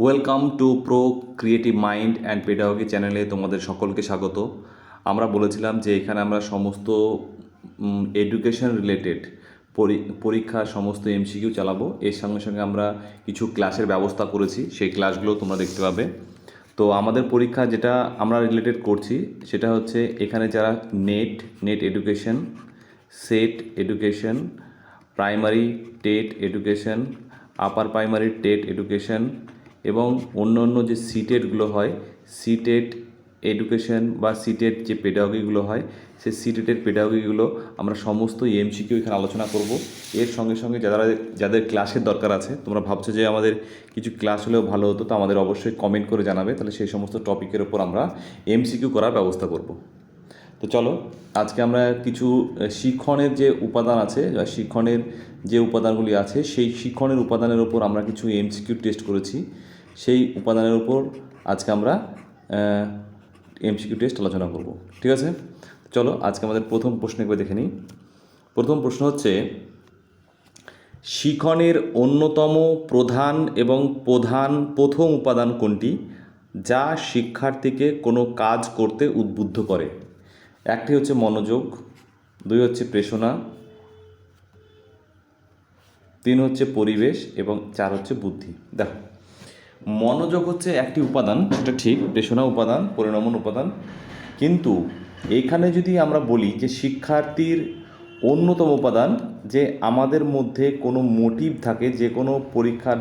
Welcome to pro creative mind and pedagogy চ্যানেলে তোমাদের সকলকে স্বাগত। আমরা বলেছিলাম যে এখানে আমরা সমস্ত এডুকেশন রিলেটেড পরীক্ষার সমস্ত এমসিকিউ চালাবো। এর সঙ্গে সঙ্গে আমরা কিছু ক্লাসের ব্যবস্থা করেছি, সেই ক্লাসগুলো তোমরা দেখতে পাবে। তো আমাদের পরীক্ষা যেটা আমরা রিলেটেড করছি সেটা হচ্ছে এখানে যারা net education, set education, primary TET education, upper primary TET education এবং অন্য অন্য যে সিটেটগুলো হয়, সিটেট এডুকেশন বা সিটেট যে পেডাগজিগুলো হয়, সেই সিটেটের পেডাগজিগুলো আমরা সমস্ত এমসিকিউ এখানে আলোচনা করব। এর সঙ্গে সঙ্গে যাদের ক্লাসের দরকার আছে, তোমরা ভাবছো যে আমাদের কিছু ক্লাস হলেও ভালো হতো, তো আমাদের অবশ্যই কমেন্ট করে জানাবে, তাহলে সেই সমস্ত টপিকের ওপর আমরা এমসিকিউ করার ব্যবস্থা করব। তো চলো, আজকে আমরা কিছু শিক্ষণের যে উপাদান আছে, শিক্ষণের যে উপাদানগুলি আছে, সেই শিক্ষণের উপাদানের উপর আমরা কিছু এমসিকিউ টেস্ট করেছি। সেই উপাদানের উপর আজকে আমরা এমসিকিউ টেস্ট আলোচনা করব। ঠিক আছে, চলো আজকে আমাদের প্রথম প্রশ্ন একবার দেখে নিই। প্রথম প্রশ্ন হচ্ছে, শিক্ষণের অন্যতম প্রধান এবং প্রথম উপাদান কোনটি, যা শিক্ষার্থীকে কোনো কাজ করতে উদ্বুদ্ধ করে? একটি হচ্ছে মনোযোগ, দুই হচ্ছে প্রেরণা, তিন হচ্ছে পরিবেশ এবং চার হচ্ছে বুদ্ধি। দেখো, মনোযোগ হচ্ছে একটি উপাদান, সেটা ঠিক, প্রেরণা উপাদান, পরিণমন উপাদান, কিন্তু এইখানে যদি আমরা বলি যে শিক্ষার্থীর অন্যতম উপাদান, যে আমাদের মধ্যে কোনো মোটিভ থাকে, যে কোনো পরীক্ষার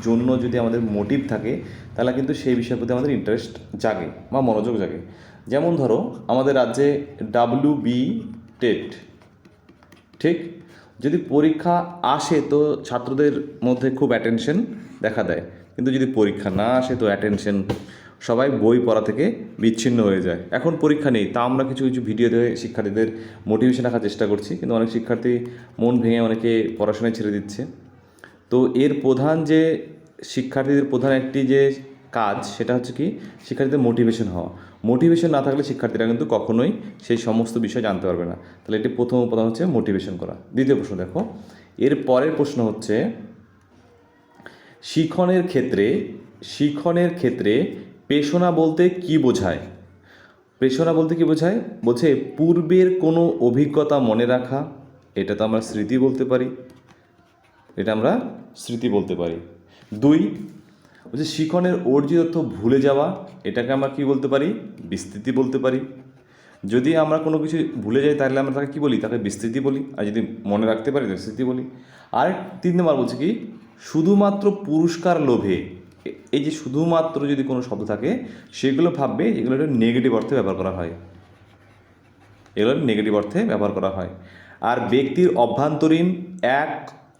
জন্য যদি আমাদের মোটিভ থাকে, তাহলে কিন্তু সেই বিষয়ের প্রতি আমাদের ইন্টারেস্ট জাগে বা মনোযোগ জাগে। যেমন ধরো, আমাদের রাজ্যে WB টেট, ঠিক, যদি পরীক্ষা আসে তো ছাত্রদের মধ্যে খুব অ্যাটেনশন দেখা দেয়, কিন্তু যদি পরীক্ষা না আসে তো অ্যাটেনশন, সবাই বই পড়া থেকে বিচ্ছিন্ন হয়ে যায়। এখন পরীক্ষা নেই, তা আমরা কিছু কিছু ভিডিও দিয়ে শিক্ষার্থীদের মোটিভেশন রাখার চেষ্টা করছি, কিন্তু অনেক শিক্ষার্থী মন ভেঙে অনেকে পড়াশোনায় ছেড়ে দিচ্ছে। তো এর প্রধান যে শিক্ষার্থীদের প্রধান একটি যে কাজ, সেটা হচ্ছে কি, শিক্ষার্থীদের মোটিভেশন হওয়া। মোটিভেশন না থাকলে শিক্ষার্থীরা কিন্তু কখনোই সেই সমস্ত বিষয় জানতে পারবে না। তাহলে এটি প্রথম উপাদান হচ্ছে মোটিভেশন করা। দ্বিতীয় প্রশ্ন দেখো, এর পরের প্রশ্ন হচ্ছে, শিক্ষণের ক্ষেত্রে প্রেরণা বলতে কি বোঝায়? প্রেরণা বলতে কি বোঝায়? বলছে পূর্বের কোনো অভিজ্ঞতা মনে রাখা, এটা তো আমরা স্মৃতি বলতে পারি, দুই, বলছে শিক্ষণের অর্জিত তথ্য ভুলে যাওয়া, এটাকে আমরা কি বলতে পারি? বিস্মৃতি বলতে পারি। যদি আমরা কোনো কিছু ভুলে যাই তাহলে আমরা তাকে কী বলি? তাকে বিস্মৃতি বলি। আর যদি মনে রাখতে পারি তাহলে স্মৃতি বলি। আর 3 নম্বর বলছে কি, শুধুমাত্র পুরস্কার লোভে, এই যে শুধুমাত্র যদি কোনো শব্দ থাকে, সেগুলো ভাববে এগুলো নেগেটিভ অর্থে ব্যবহার করা হয়। আর ব্যক্তির অভ্যন্তরীণ এক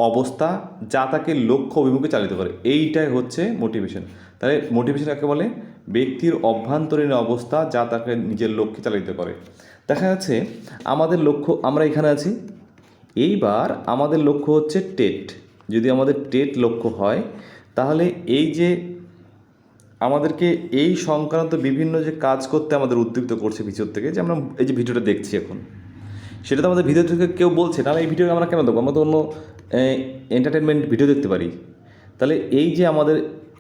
অবস্থা যা তাকে লক্ষ্য অভিমুখে চালিত করে, এইটাই হচ্ছে মোটিভেশন। তাহলে মোটিভেশন কাকে বলে? ব্যক্তির অভ্যন্তরীণ অবস্থা যা তাকে নিজের লক্ষ্যে চালিত করে। দেখা যাচ্ছে আমাদের লক্ষ্য, আমরা এখানে আছি, এইবার আমাদের লক্ষ্য হচ্ছে টেট। যদি আমাদের টেট লক্ষ্য হয়, তাহলে এই যে আমাদেরকে এই সংক্রান্ত বিভিন্ন যে কাজ করতে আমাদের উদ্দীপ্ত করছে ভিতর থেকে, যে আমরা এই যে ভিডিওটা দেখছি এখন, সেটা তো আমাদের ভিতর থেকে কেউ বলছে, নাহলে এই ভিডিও আমরা কেন দেখবো? আমরা তো অন্য এন্টারটেনমেন্ট ভিডিও দেখতে পারি। তাহলে এই যে আমাদের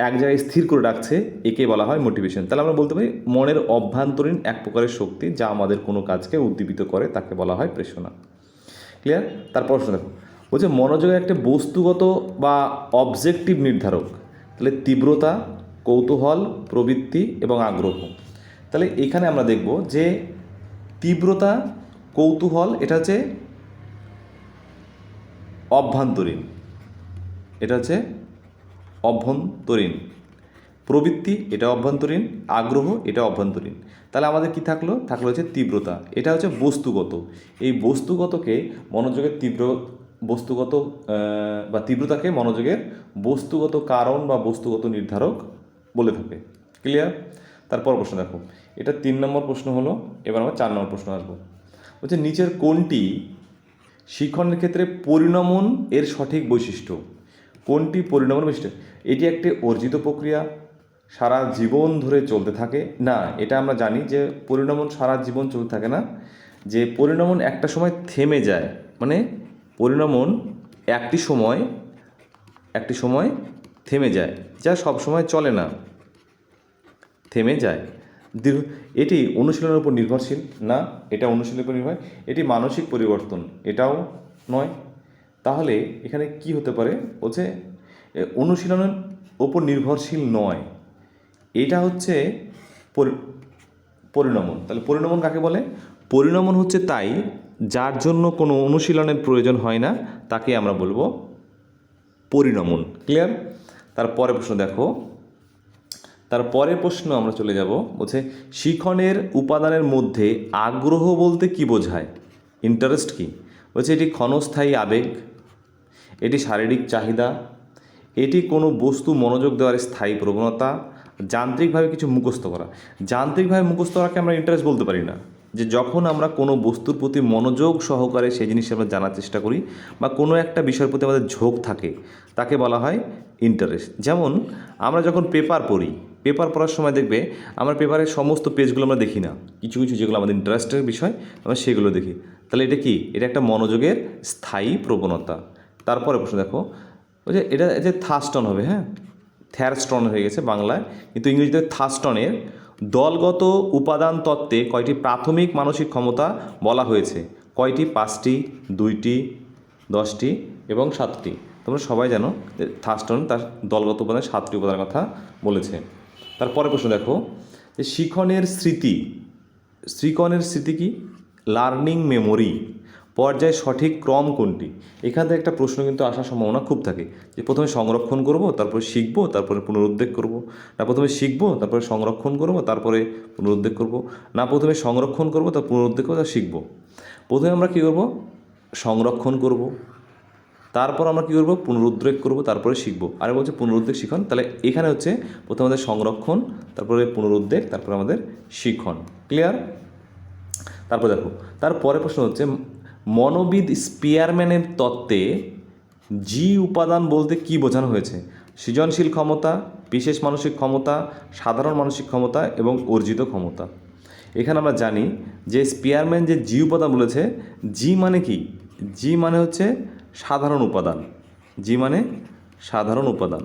এক জায়গায় স্থির করে রাখছে, একে বলা হয় মোটিভেশন। তাহলে আমরা বলতে পারি মনের অভ্যন্তরীণ এক প্রকারের শক্তি যা আমাদের কোনো কাজকে উদ্দীপিত করে, তাকে বলা হয় প্রেরণা। ক্লিয়ার? তার প্রশ্ন দেখো, বলছে মনোযোগের একটা বস্তুগত বা অবজেক্টিভ নির্ধারক। তাহলে তীব্রতা, কৌতূহল, প্রবৃত্তি এবং আগ্রহ। তাহলে এখানে আমরা দেখব যে তীব্রতা, কৌতূহল, এটা হচ্ছে অভ্যন্তরীণ, প্রবৃত্তি এটা অভ্যন্তরীণ, আগ্রহ এটা অভ্যন্তরীণ। তাহলে আমাদের কি থাকলো হচ্ছে তীব্রতা, এটা হচ্ছে বস্তুগত। এই বস্তুগতকে মনোযোগের তীব্রতাকে মনোযোগের বস্তুগত কারণ বা বস্তুগত নির্ধারক বলে থাকে। ক্লিয়ার? তারপর প্রশ্ন দেখো, এটা 3 নম্বর প্রশ্ন হলো। এবার আমরা 4 নম্বর প্রশ্ন আসবো। বলছে নিচের কোনটি শিক্ষণের ক্ষেত্রে পরিণমন এর সঠিক বৈশিষ্ট্য? কোনটি পরিণমন বৈশিষ্ট্য? এটি একটি অর্জিত প্রক্রিয়া, সারা জীবন ধরে চলতে থাকে না। এটা আমরা জানি যে পরিণমন সারা জীবন চলতে থাকে না, যে পরিণমন একটা সময় থেমে যায়। মানে পরিণমন একটি সময় থেমে যায়, যা সবসময় চলে না, থেমে যায়। এটি অনুশীলনের উপর নির্ভরশীল না, এটা অনুশীলনের উপর নির্ভর, এটি মানসিক পরিবর্তন, এটাও নয়। তাহলে এখানে কি হতে পারে, বলছে অনুশীলনের ওপর নির্ভরশীল নয়, এটা হচ্ছে পরিণমন। তাহলে পরিণমন কাকে বলে? পরিণমন হচ্ছে তাই যার জন্য কোনো অনুশীলনের প্রয়োজন হয় না, তাকে আমরা বলবো পরিণমন। ক্লিয়ার? তারপরে প্রশ্ন দেখো, তারপরে প্রশ্ন আমরা চলে যাব, বলছে শিখনের উপাদানের মধ্যে আগ্রহ বলতে কি বোঝায়? ইন্টারেস্ট কি? বলছে এটি ক্ষণস্থায়ী আবেগ, এটি শারীরিক চাহিদা, এটি কোনো বস্তু মনোযোগ দেওয়ার স্থায়ী প্রবণতা, যান্ত্রিকভাবে কিছু মুখস্থ করা। যান্ত্রিকভাবে মুখস্থ করাকে আমরা ইন্টারেস্ট বলতে পারি না। যে যখন আমরা কোনো বস্তুর প্রতি মনোযোগ সহকারে সেই জিনিস আমরা জানার চেষ্টা করি বা কোনো একটা বিষয়ের প্রতি আমাদের ঝোঁক থাকে, তাকে বলা হয় ইন্টারেস্ট। যেমন আমরা যখন পেপার পড়ি, পেপার পড়ার সময় দেখবে আমরা পেপারের সমস্ত পেজগুলো আমরা দেখি না, কিছু কিছু যেগুলো আমাদের ইন্টারেস্টের বিষয় আমরা সেগুলো দেখি। তাহলে এটা কি? এটা একটা মনোযোগের স্থায়ী প্রবণতা। তারপরে প্রশ্ন দেখো, ওই যে এটা যে থার্স্টন হবে, হ্যাঁ, থ্যারস্টন হয়ে গেছে বাংলায়, কিন্তু ইংরেজিতে থার্স্টনের দলগত উপাদান তত্ত্বে কয়টি প্রাথমিক মানসিক ক্ষমতা বলা হয়েছে? কয়টি? 5টি, 2টি, 10টি এবং 7টি। তোমরা সবাই জানো যে থার্স্টন তার দলগত উপাদানের 7টি উপাদানের কথা বলেছে। তারপরে প্রশ্ন দেখো, যে শিখনের স্মৃতি কি? লার্নিং মেমোরি পর্যায়ে সঠিক ক্রম কোনটি? এখান থেকে একটা প্রশ্ন কিন্তু আসার সম্ভাবনা খুব থাকে, যে প্রথমে সংরক্ষণ করব, তারপরে শিখবো, তারপরে পুনরুদ্বেগ করব, না প্রথমে শিখবো তারপরে সংরক্ষণ করব তারপরে পুনরুদ্বেগ করব, না প্রথমে সংরক্ষণ করব তারপর পুনরুদ্বেগ করবো তারপর শিখবো। প্রথমে আমরা কী করব? সংরক্ষণ করব, তারপর আমরা কী করব? পুনরুদ্বেগ করব, তারপরে শিখবো। আর বলছে পুনরুদ্বেগ শিখন। তাহলে এখানে হচ্ছে প্রথমে আমাদের সংরক্ষণ, তারপরে পুনরুদ্বেগ, তারপরে আমাদের শিখন। ক্লিয়ার? তারপর দেখো, তারপরে প্রশ্ন হচ্ছে মনোবিদ স্পিয়ারম্যানের তত্ত্বে জি উপাদান বলতে কি বোঝানো হয়েছে? সৃজনশীল ক্ষমতা, বিশেষ মানসিক ক্ষমতা, সাধারণ মানসিক ক্ষমতা এবং অর্জিত ক্ষমতা। এখানে আমরা জানি যে স্পিয়ারম্যান যে জি উপাদান বলেছে, জি মানে কি? জি মানে হচ্ছে সাধারণ উপাদান। জি মানে সাধারণ উপাদান।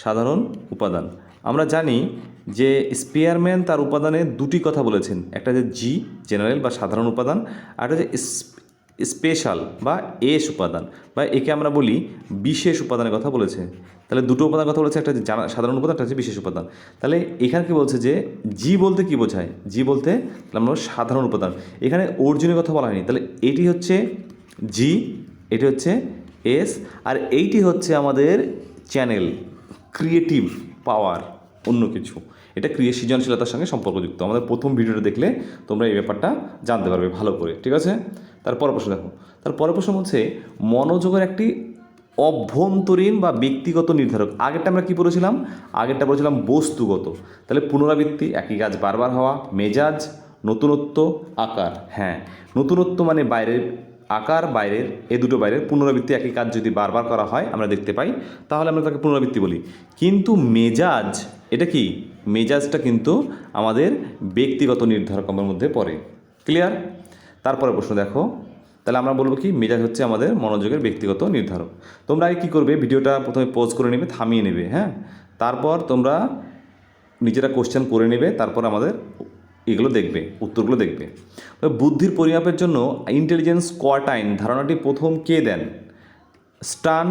সাধারণ উপাদান আমরা জানি যে স্পিয়ারম্যান তার উপাদানে দুটি কথা বলেছেন, একটা যে জি জেনারেল বা সাধারণ উপাদান, আর একটা যে স্পেশাল বা এস উপাদান, বা একে আমরা বলি বিশেষ উপাদানের কথা বলেছে। তাহলে দুটো উপাদানের কথা বলেছে, একটা যে সাধারণ উপাদান, একটা হচ্ছে বিশেষ উপাদান। তাহলে এখানে কি বলছে যে জি বলতে কি বোঝায়? জি বলতে আমরা সাধারণ উপাদান, এখানে অর্জুনের কথা বলা হয়নি। তাহলে এটি হচ্ছে জি, এটি হচ্ছে এস, আর এইটি হচ্ছে আমাদের চ্যানেল, ক্রিয়েটিভ পাওয়ার, অন্য কিছু। এটা সৃজনশীলতার সঙ্গে সম্পর্কযুক্ত। আমাদের প্রথম ভিডিওটা দেখলে তোমরা এই ব্যাপারটা জানতে পারবে ভালো করে। ঠিক আছে? তারপর প্রশ্ন দেখো, তারপরে প্রশ্ন হচ্ছে মনোযোগের একটি অভ্যন্তরীণ বা ব্যক্তিগত নির্ধারক। আগেরটা আমরা কী পড়েছিলাম? আগেরটা পড়েছিলাম বস্তুগত। তাহলে পুনরাবৃত্তি, একই কাজ বারবার হওয়া, মেজাজ, নতুনত্ব, আকার। হ্যাঁ, নতুনত্ব মানে বাইরের, আকার বাইরের, এ দুটো বাইরের। পুনরাবৃত্তি, একই কাজ যদি বারবার করা হয় আমরা দেখতে পাই, তাহলে আমরা তাকে পুনরাবৃত্তি বলি। কিন্তু মেজাজ, এটা কি? মেজাজটা কিন্তু আমাদের ব্যক্তিগত নির্ধারকের মধ্যে পড়ে। ক্লিয়ার? তারপরে প্রশ্ন দেখো, তাহলে আমরা বলবো কি? মেজাজ হচ্ছে আমাদের মনোযোগের ব্যক্তিগত নির্ধারক। তোমরা আগে কী করবে? ভিডিওটা প্রথমে পজ করে নেবে, থামিয়ে নেবে, হ্যাঁ, তারপর তোমরা নিজেরা কোশ্চেন করে নেবে, তারপর আমাদের এগুলো দেখবে, উত্তরগুলো দেখবে। বুদ্ধির পরিমাপের জন্য ইন্টেলিজেন্স কোয়ার্টাইন ধারণাটি প্রথম কে দেন? স্টান,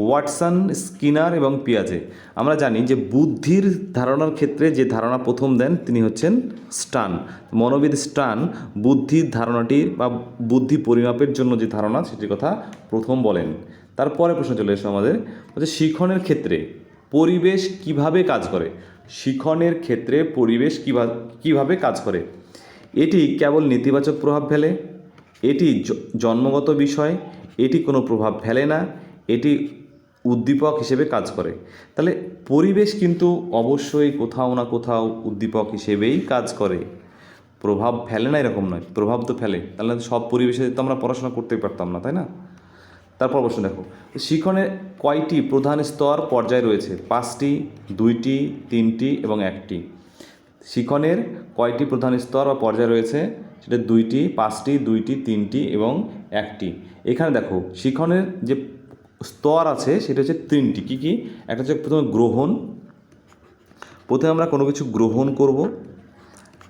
ওয়াটসন, স্কিনার এবং পিয়াজে। আমরা জানি যে বুদ্ধির ধারণার ক্ষেত্রে যে ধারণা প্রথম দেন তিনি হচ্ছেন স্টান। মনোবিদ স্টান বুদ্ধির ধারণাটি বা বুদ্ধি পরিমাপের জন্য যে ধারণা সেটির কথা প্রথম বলেন। তারপরে প্রশ্ন চলে এসো আমাদের, হচ্ছে শিখনের ক্ষেত্রে পরিবেশ কিভাবে কাজ করে? শিখনের ক্ষেত্রে পরিবেশ কিভাবে কাজ করে? এটি কেবল নেতিবাচক প্রভাব ফেলে, এটি জন্মগত বিষয়, এটি কোনো প্রভাব ফেলে না, এটি উদ্দীপক হিসেবে কাজ করে। তাহলে পরিবেশ কিন্তু অবশ্যই কোথাও না কোথাও উদ্দীপক হিসেবেই কাজ করে, প্রভাব ফেলে না এরকম নয়, প্রভাব তো ফেলে। তাহলে সব পরিবেশে তো আমরা পড়াশোনা করতেই পারতাম না, তাই না? তারপর প্রশ্ন দেখো, শিখনের কয়টি প্রধান স্তর পর্যায় রয়েছে? 5টি, 2টি, 3টি এবং 1টি। শিখনের কয়টি প্রধান স্তর বা পর্যায় রয়েছে? সেটা 2টি, 5টি, 2টি, 3টি এবং 1টি। এখানে দেখো শিখনের যে স্তর আছে সেটা হচ্ছে 3টি। কী কী? একটা হচ্ছে প্রথমে গ্রহণ, প্রথমে আমরা কোনো কিছু গ্রহণ করব,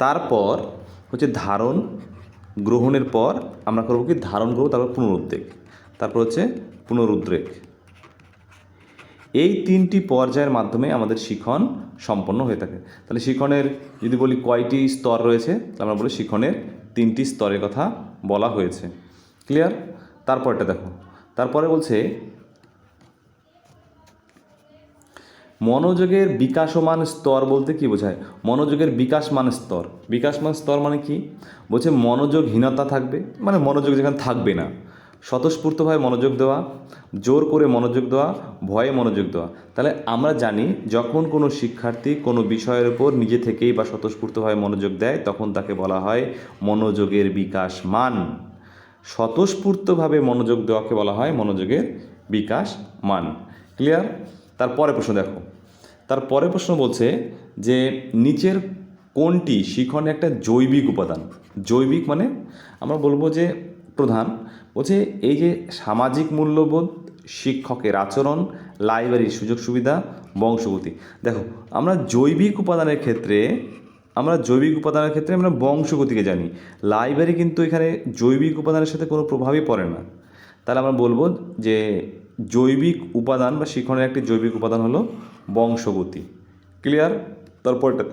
তারপর হচ্ছে ধারণ, গ্রহণের পর আমরা করবো কি ধারণ করবো, তারপর পুনরুদ্বেগ, তারপর হচ্ছে পুনরুদ্রেক। এই 3টি পর্যায়ের মাধ্যমে আমাদের শিখন সম্পন্ন হয়ে থাকে। তাহলে শিখনের যদি বলি কয়টি স্তর রয়েছে, তাহলে আমরা বলি শিখনের 3টি স্তরের কথা বলা হয়েছে। ক্লিয়ার? তারপরটা দেখো, তারপরে বলছে মনোযোগের বিকাশমান স্তর বলতে কি বোঝায়? মনোযোগের বিকাশমান স্তর, বিকাশমান স্তর মানে কি? বলছে মনোযোগহীনতা থাকবে, মানে মনোযোগ যেখানে থাকবে না, স্বতঃস্ফূর্তভাবে মনোযোগ দেওয়া, জোর করে মনোযোগ দেওয়া, ভয়ে মনোযোগ দেওয়া। তাহলে আমরা জানি যখন কোনো শিক্ষার্থী কোনো বিষয়ের উপর নিজে থেকেই বা স্বতঃস্ফূর্তভাবে মনোযোগ দেয় তখন তাকে বলা হয় মনোযোগের বিকাশ মান। স্বতঃস্ফূর্তভাবে মনোযোগ দেওয়াকে বলা হয় মনোযোগের বিকাশ মান। ক্লিয়ার? তারপরে প্রশ্ন দেখো, তারপরে প্রশ্ন বলছে যে নিচের কোনটি শিখনে একটা জৈবিক উপাদান? জৈবিক মানে আমরা বলবো যে প্রধান। বলছে এই যে সামাজিক মূল্যবোধ, শিক্ষকের আচরণ, লাইব্রেরির সুযোগ সুবিধা, বংশগতি। দেখো আমরা জৈবিক উপাদানের ক্ষেত্রে আমরা বংশগতিকে জানি। লাইব্রেরি কিন্তু এখানে জৈবিক উপাদানের সাথে কোনো প্রভাবই পড়ে না। তাহলে আমরা বলবো যে জৈবিক উপাদান বা শিখনের একটি জৈবিক উপাদান হলো বংশগতি। ক্লিয়ার? তারপরটা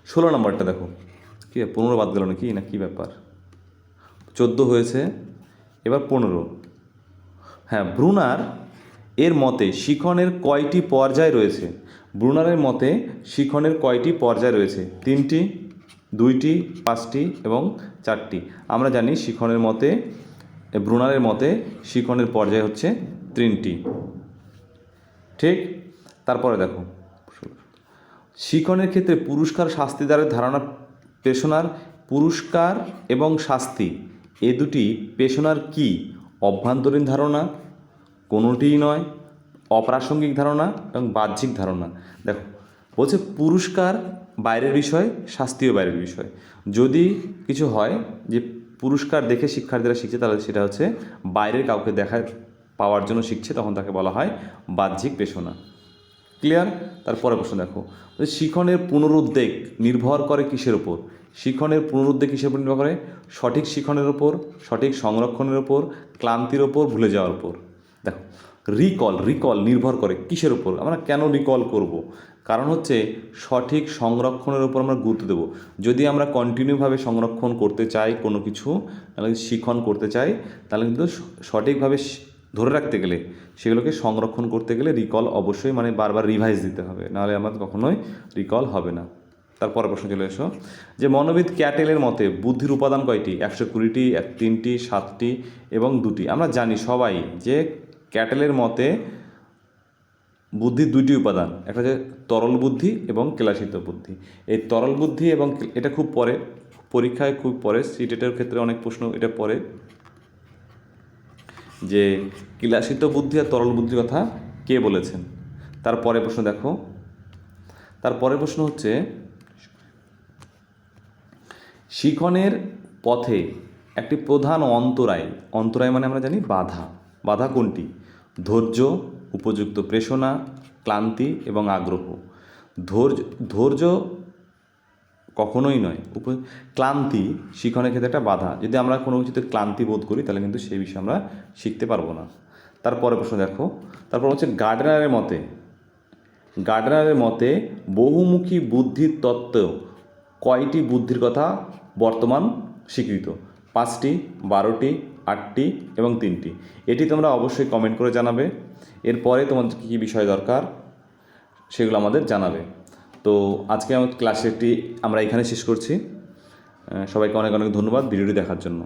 16 নম্বরটা দেখো, কি 15 বাদ গেল নাকি, না কি ব্যাপার? 14 হয়েছে, এবার 15। হ্যাঁ, ব্রুনার এর মতে শিখনের কয়টি পর্যায় রয়েছে? ব্রুনারের মতে শিখনের কয়টি পর্যায় রয়েছে? 3টি, 2টি, 5টি এবং 4টি। আমরা জানি শিখনের মতে, ব্রুনারের মতে শিখনের পর্যায় হচ্ছে 3টি। ঠিক? তারপরে দেখো শিখনের ক্ষেত্রে পুরস্কার শাস্তি দ্বারের ধারণা পেশনার। পুরস্কার এবং শাস্তি এ দুটি পেশনার কি অভ্যন্তরীণ ধারণা? কোনোটিই নয়। অপ্রাসঙ্গিক ধারণা এবং বাহ্যিক ধারণা। দেখো বলছে পুরস্কার বাইরের বিষয়, শাস্তিও বাইরের বিষয়। যদি কিছু হয় যে পুরস্কার দেখে শিক্ষার্থীরা শিখছে, তাহলে সেটা হচ্ছে বাইরের কাউকে পাওয়ার জন্য শিখছে, তখন তাকে বলা হয় বাহ্যিক পেশনা। ক্লিয়ার? তারপরে প্রশ্ন দেখো, শিখনের পুনরুদ্বেগ নির্ভর করে কিসের ওপর? শিখনের পুনরুদ্বেগ কিসের উপর নির্ভর করে? সঠিক শিখনের ওপর, সঠিক সংরক্ষণের ওপর, ক্লান্তির ওপর, ভুলে যাওয়ার ওপর। দেখো রিকল নির্ভর করে কিসের ওপর? আমরা কেন রিকল করব? কারণ হচ্ছে সঠিক সংরক্ষণের উপর আমরা গুরুত্ব দেব। যদি আমরা কন্টিনিউভাবে সংরক্ষণ করতে চাই কোনো কিছু, তাহলে শিখন করতে চাই, তাহলে কিন্তু সঠিকভাবে ধরে রাখতে গেলে, সেগুলোকে সংরক্ষণ করতে গেলে রিকল অবশ্যই, মানে বারবার রিভাইজ দিতে হবে, নাহলে আমাদের কখনোই রিকল হবে না। তারপরে প্রশ্ন চলে এসো যে মনোবিদ ক্যাটেলের মতে বুদ্ধির উপাদান কয়টি? 120টি, 3টি, 7টি এবং 2টি। আমরা জানি সবাই যে ক্যাটেলের মতে বুদ্ধির 2টি উপাদান, একটা হচ্ছে তরল বুদ্ধি এবং ক্লাসিত বুদ্ধি। এই তরল বুদ্ধি এবং এটা খুব পরে পরীক্ষায়, খুব পরে সিটেটের ক্ষেত্রে অনেক প্রশ্ন এটা পড়ে যে ক্লাসিত বুদ্ধি আর তরল বুদ্ধির কথা কে বলেছেন। তারপরে প্রশ্ন দেখো, তারপরে প্রশ্ন হচ্ছে শিখনের পথে একটি প্রধান অন্তরায় মানে আমরা জানি বাধা কোনটি? ধৈর্য, উপযুক্ত প্রেষণা, ক্লান্তি এবং আগ্রহ। ধৈর্য কখনোই নয়, ক্লান্তি শিখনের ক্ষেত্রে একটা বাধা। যদি আমরা কোনো কিছুতে ক্লান্তি বোধ করি তাহলে কিন্তু সেই বিষয়ে আমরা শিখতে পারবো না। তারপরে প্রশ্ন দেখো, তারপর হচ্ছে গার্ডনারের মতে বহুমুখী বুদ্ধির তত্ত্ব কয়টি বুদ্ধির কথা বর্তমান স্বীকৃত? 5টি, 12টি, 8টি এবং 3টি। এটি তোমরা অবশ্যই কমেন্ট করে জানাবে। এরপরে তোমাদের কী কী বিষয় দরকার সেগুলো আমাদের জানাবে। তো আজকে আমার ক্লাসটি আমরা এখানে শেষ করছি। সবাইকে অনেক অনেক ধন্যবাদ ভিডিওটি দেখার জন্য।